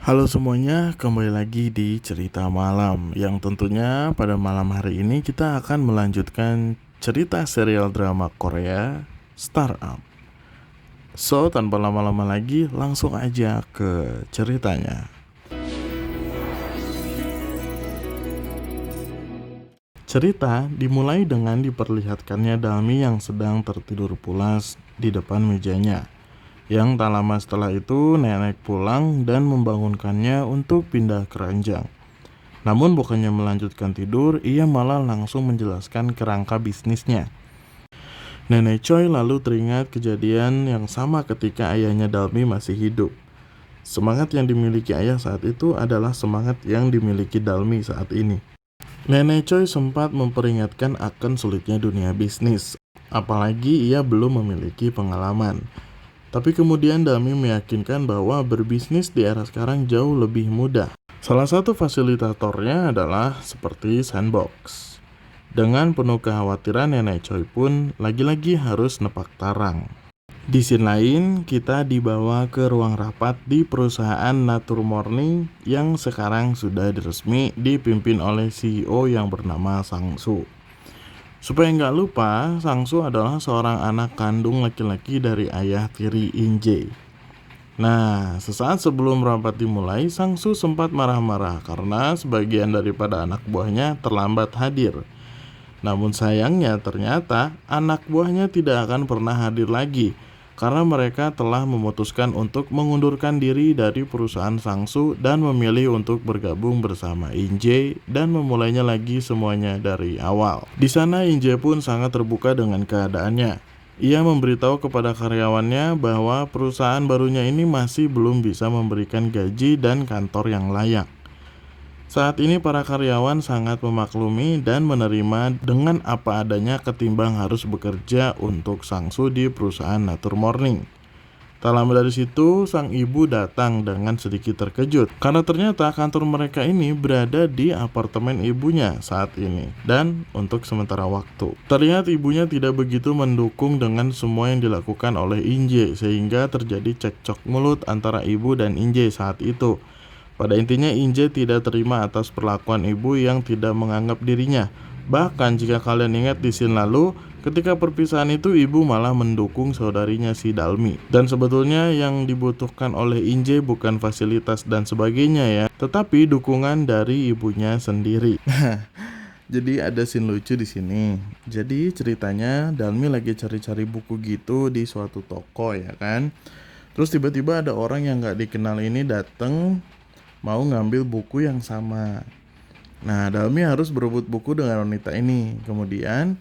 Halo semuanya, kembali lagi di cerita malam yang tentunya pada malam hari ini kita akan melanjutkan cerita serial drama Korea Startup. So, tanpa lama-lama lagi, langsung aja ke ceritanya. Cerita dimulai dengan diperlihatkannya Dalmi yang sedang tertidur pulas di depan mejanya. Yang tak lama setelah itu, nenek pulang dan membangunkannya untuk pindah ke ranjang. Namun bukannya melanjutkan tidur, ia malah langsung menjelaskan kerangka bisnisnya. Nenek Choi lalu teringat kejadian yang sama ketika ayahnya Dalmi masih hidup. Semangat yang dimiliki ayah saat itu adalah semangat yang dimiliki Dalmi saat ini. Nenek Choi sempat memperingatkan akan sulitnya dunia bisnis, apalagi ia belum memiliki pengalaman. Tapi kemudian Dalmi meyakinkan bahwa berbisnis di era sekarang jauh lebih mudah. Salah satu fasilitatornya adalah seperti Sandbox. Dengan penuh kekhawatiran, Nenek Choi pun lagi-lagi harus nepak tarang. Di scene lain, kita dibawa ke ruang rapat di perusahaan Nature Morning yang sekarang sudah resmi dipimpin oleh CEO yang bernama Sang-soo. Supaya nggak lupa, Sang-soo adalah seorang anak kandung laki-laki dari ayah tiri In-jae. Nah, sesaat sebelum rapat dimulai, Sang-soo sempat marah-marah karena sebagian daripada anak buahnya terlambat hadir. Namun sayangnya ternyata anak buahnya tidak akan pernah hadir lagi karena mereka telah memutuskan untuk mengundurkan diri dari perusahaan Sang-soo dan memilih untuk bergabung bersama In-jae dan memulainya lagi semuanya dari awal. Di sana In-jae pun sangat terbuka dengan keadaannya. Ia memberitahu kepada karyawannya bahwa perusahaan barunya ini masih belum bisa memberikan gaji dan kantor yang layak. Saat ini para karyawan sangat memaklumi dan menerima dengan apa adanya ketimbang harus bekerja untuk Sang-soo di perusahaan Nature Morning. Tak lama dari situ, sang ibu datang dengan sedikit terkejut karena ternyata kantor mereka ini berada di apartemen ibunya saat ini dan untuk sementara waktu. Terlihat ibunya tidak begitu mendukung dengan semua yang dilakukan oleh In-jae sehingga terjadi cekcok mulut antara ibu dan In-jae saat itu. Pada intinya In-jae tidak terima atas perlakuan ibu yang tidak menganggap dirinya. Bahkan jika kalian ingat di scene lalu, ketika perpisahan itu ibu malah mendukung saudarinya si Dalmi. Dan sebetulnya yang dibutuhkan oleh In-jae bukan fasilitas dan sebagainya ya, tetapi dukungan dari ibunya sendiri. Jadi ada scene lucu di sini. Jadi ceritanya Dalmi lagi cari-cari buku gitu di suatu toko ya kan. Terus tiba-tiba ada orang yang nggak dikenal ini datang mau ngambil buku yang sama. Nah, Dalmi harus berebut buku dengan wanita ini. Kemudian,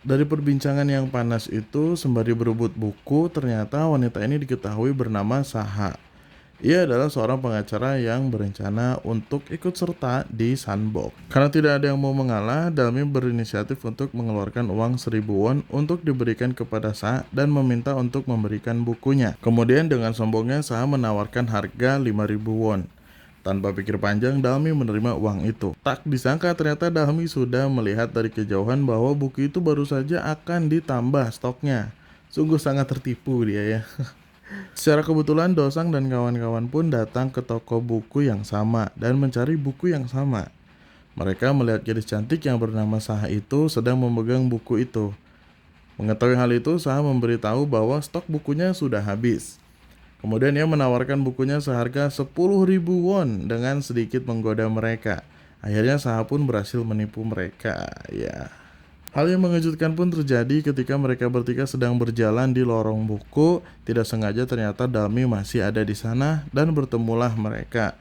dari perbincangan yang panas itu, sembari berebut buku, ternyata wanita ini diketahui bernama Saha. Ia adalah seorang pengacara yang berencana untuk ikut serta di Sandbox. Karena tidak ada yang mau mengalah, Dalmi berinisiatif untuk mengeluarkan uang 1000 won untuk diberikan kepada Saha dan meminta untuk memberikan bukunya. Kemudian dengan sombongnya Saha menawarkan harga 5000 won. Tanpa pikir panjang, Dalmi menerima uang itu. Tak disangka ternyata Dalmi sudah melihat dari kejauhan bahwa buku itu baru saja akan ditambah stoknya. Sungguh sangat tertipu dia ya. Secara kebetulan Dosang dan kawan-kawan pun datang ke toko buku yang sama dan mencari buku yang sama. Mereka melihat gadis cantik yang bernama Saha itu sedang memegang buku itu. Mengetahui hal itu, Saha memberitahu bahwa stok bukunya sudah habis. Kemudian ia menawarkan bukunya seharga 10.000 won dengan sedikit menggoda mereka. Akhirnya Saha pun berhasil menipu mereka. Ya. Hal yang mengejutkan pun terjadi ketika mereka bertiga sedang berjalan di lorong buku. Tidak sengaja ternyata Dalmi masih ada di sana dan bertemulah mereka.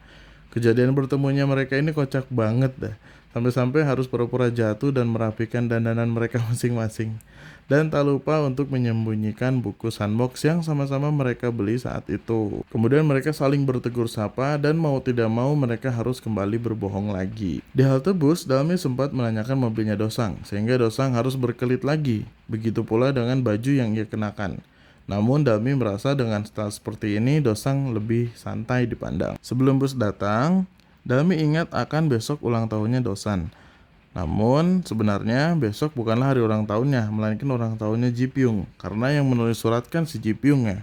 Kejadian bertemunya mereka ini kocak banget dah. Sampai-sampai harus pura-pura jatuh dan merapikan dandanan mereka masing-masing. Dan tak lupa untuk menyembunyikan buku Sandbox yang sama-sama mereka beli saat itu. Kemudian mereka saling bertegur sapa dan mau tidak mau mereka harus kembali berbohong lagi. Di halte bus, Dalmi sempat menanyakan mobilnya Dosang, sehingga Dosang harus berkelit lagi. Begitu pula dengan baju yang ia kenakan. Namun Dalmi merasa dengan style seperti ini Dosang lebih santai dipandang. Sebelum bus datang, Dalmi ingat akan besok ulang tahunnya Dosan. Namun sebenarnya besok bukanlah hari ulang tahunnya, melainkan ulang tahunnya Ji Pyung, karena yang menulis surat kan si Ji Pyung ya.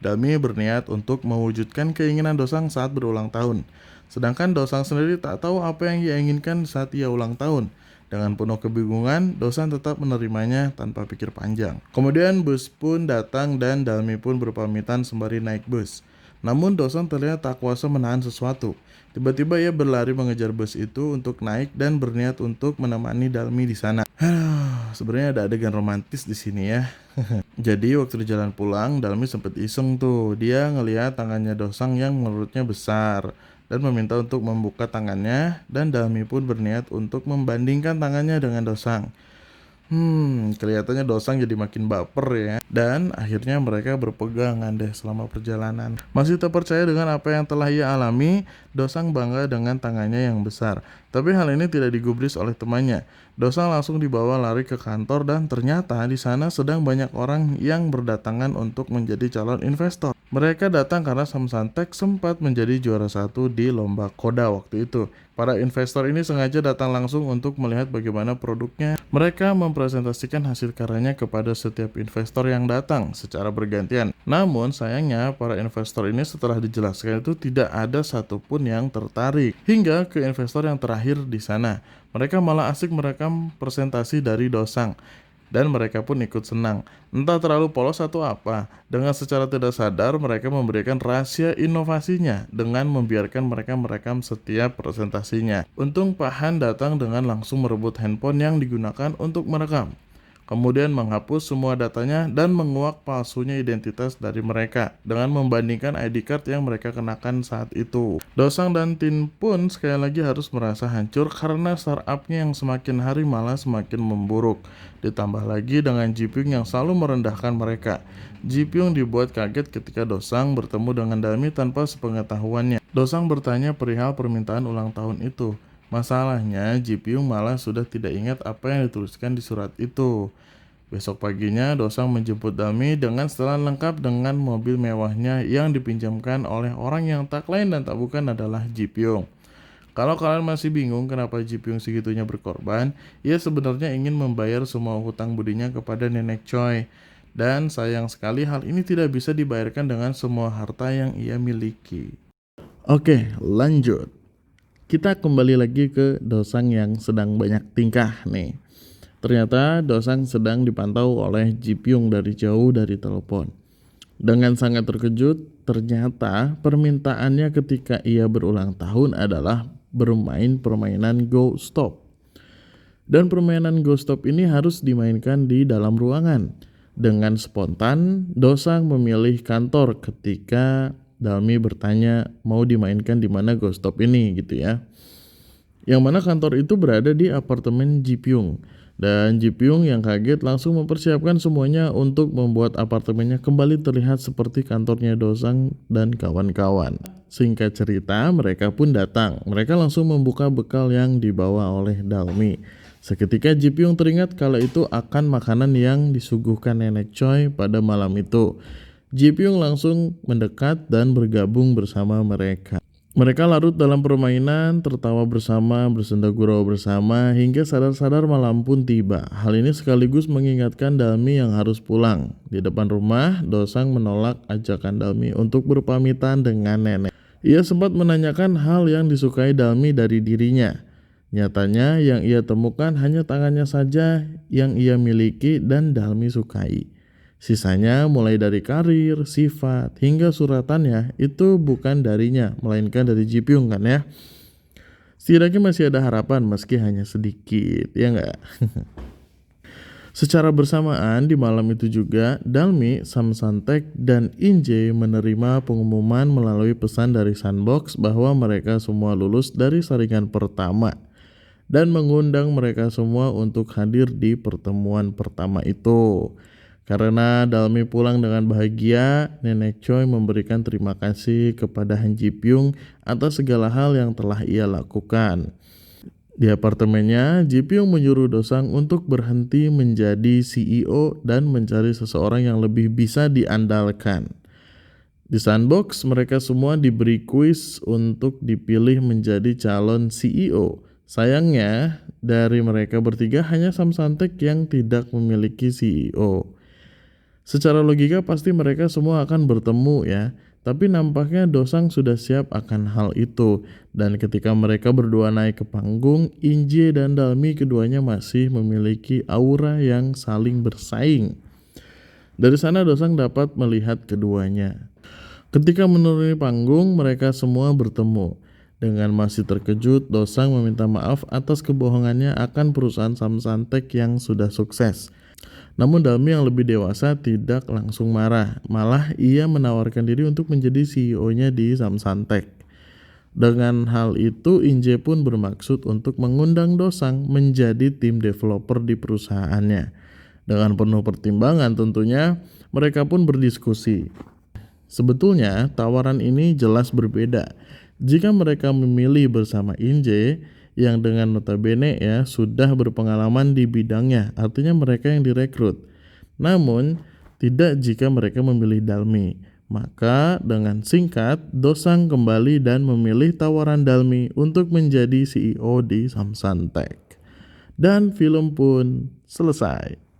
Dalmi berniat untuk mewujudkan keinginan Dosang saat berulang tahun. Sedangkan Dosang sendiri tak tahu apa yang ia inginkan saat ia ulang tahun. Dengan penuh kebingungan, Dosang tetap menerimanya tanpa pikir panjang. Kemudian bus pun datang dan Dalmi pun berpamitan sembari naik bus. Namun Dosang terlihat tak kuasa menahan sesuatu. Tiba-tiba ia berlari mengejar bus itu untuk naik dan berniat untuk menemani Dalmi di sana. Sebenarnya ada adegan romantis di sini ya. Jadi waktu di jalan pulang, Dalmi sempat iseng tuh. Dia ngelihat tangannya Dosang yang menurutnya besar dan meminta untuk membuka tangannya, dan Dalmi pun berniat untuk membandingkan tangannya dengan Dosang. Kelihatannya Dosang jadi makin baper ya. Dan akhirnya mereka berpegangan deh selama perjalanan. Masih tak percaya dengan apa yang telah ia alami, Dosang bangga dengan tangannya yang besar. Tapi hal ini tidak digubris oleh temannya. Dosang langsung dibawa lari ke kantor dan ternyata di sana sedang banyak orang yang berdatangan untuk menjadi calon investor. Mereka datang karena Samsantek sempat menjadi juara satu di lomba Koda waktu itu. Para investor ini sengaja datang langsung untuk melihat bagaimana produknya. Mereka mempresentasikan hasil karyanya kepada setiap investor yang datang secara bergantian. Namun sayangnya para investor ini setelah dijelaskan itu tidak ada satupun yang tertarik. Hingga ke investor yang terakhir di sana. Mereka malah asik merekam presentasi dari Dosang. Dan mereka pun ikut senang. Entah terlalu polos atau apa, dengan secara tidak sadar mereka memberikan rahasia inovasinya dengan membiarkan mereka merekam setiap presentasinya. Untung Pak Han datang dengan langsung merebut handphone yang digunakan untuk merekam. Kemudian menghapus semua datanya dan menguak palsunya identitas dari mereka dengan membandingkan ID card yang mereka kenakan saat itu. Dosang dan Tin pun sekali lagi harus merasa hancur karena startupnya yang semakin hari malah semakin memburuk. Ditambah lagi dengan Ji Pyong yang selalu merendahkan mereka. Ji Pyong dibuat kaget ketika Dosang bertemu dengan Dalmi tanpa sepengetahuannya. Dosang bertanya perihal permintaan ulang tahun itu. Masalahnya, Ji Pyong malah sudah tidak ingat apa yang dituliskan di surat itu. Besok paginya, Dosang menjemput Dalmi dengan setelan lengkap dengan mobil mewahnya yang dipinjamkan oleh orang yang tak lain dan tak bukan adalah Ji Pyong. Kalau kalian masih bingung kenapa Ji Pyong segitunya berkorban, ia sebenarnya ingin membayar semua hutang budinya kepada Nenek Choi. Dan sayang sekali hal ini tidak bisa dibayarkan dengan semua harta yang ia miliki. Oke, lanjut. Kita kembali lagi ke Dosang yang sedang banyak tingkah nih. Ternyata Dosang sedang dipantau oleh Ji Pyong dari jauh dari telepon. Dengan sangat terkejut, ternyata permintaannya ketika ia berulang tahun adalah bermain permainan Go Stop. Dan permainan Go Stop ini harus dimainkan di dalam ruangan. Dengan spontan, Dosang memilih kantor ketika Dalmi bertanya mau dimainkan di mana Go Stop ini gitu ya. Yang mana kantor itu berada di apartemen Ji Pyong. Dan Ji Pyong yang kaget langsung mempersiapkan semuanya untuk membuat apartemennya kembali terlihat seperti kantornya Dosang dan kawan-kawan. Singkat cerita, mereka pun datang. Mereka langsung membuka bekal yang dibawa oleh Dalmi. Seketika Ji Pyong teringat kala itu akan makanan yang disuguhkan Nenek Choi pada malam itu. Ji Pyong langsung mendekat dan bergabung bersama mereka. Mereka larut dalam permainan, tertawa bersama, bersenda gurau bersama, hingga sadar-sadar malam pun tiba. Hal ini sekaligus mengingatkan Dalmi yang harus pulang. Di depan rumah, Dosang menolak ajakan Dalmi untuk berpamitan dengan nenek. Ia sempat menanyakan hal yang disukai Dalmi dari dirinya. Nyatanya yang ia temukan hanya tangannya saja yang ia miliki dan Dalmi sukai. Sisanya mulai dari karir, sifat, hingga suratannya itu bukan darinya, melainkan dari Ji Pyong kan ya. Setidaknya masih ada harapan meski hanya sedikit, ya enggak? Secara bersamaan di malam itu juga, Dalmi, Samsantek, dan Inje menerima pengumuman melalui pesan dari Sunbox bahwa mereka semua lulus dari saringan pertama dan mengundang mereka semua untuk hadir di pertemuan pertama itu. Karena Dalmi pulang dengan bahagia, Nenek Choi memberikan terima kasih kepada Han Ji Pyong atas segala hal yang telah ia lakukan. Di apartemennya, Ji Pyong menyuruh Dosang untuk berhenti menjadi CEO dan mencari seseorang yang lebih bisa diandalkan. Di Sunbox, mereka semua diberi kuis untuk dipilih menjadi calon CEO. Sayangnya, dari mereka bertiga hanya Samsantek yang tidak memiliki CEO. Secara logika pasti mereka semua akan bertemu ya, tapi nampaknya Dosang sudah siap akan hal itu. Dan ketika mereka berdua naik ke panggung, Inje dan Dalmi keduanya masih memiliki aura yang saling bersaing. Dari sana Dosang dapat melihat keduanya. Ketika menuruni panggung, mereka semua bertemu. Dengan masih terkejut, Dosang meminta maaf atas kebohongannya akan perusahaan Samsantek yang sudah sukses. Namun Dalmi yang lebih dewasa tidak langsung marah, malah ia menawarkan diri untuk menjadi CEO-nya di Samsantek. Dengan hal itu, Inje pun bermaksud untuk mengundang Dosang menjadi tim developer di perusahaannya. Dengan penuh pertimbangan tentunya, mereka pun berdiskusi. Sebetulnya tawaran ini jelas berbeda. Jika mereka memilih bersama Inje yang dengan notabene ya sudah berpengalaman di bidangnya, artinya mereka yang direkrut. Namun tidak jika mereka memilih Dalmi. Maka dengan singkat Dosang kembali dan memilih tawaran Dalmi untuk menjadi CEO di Samsantek. Dan film pun selesai.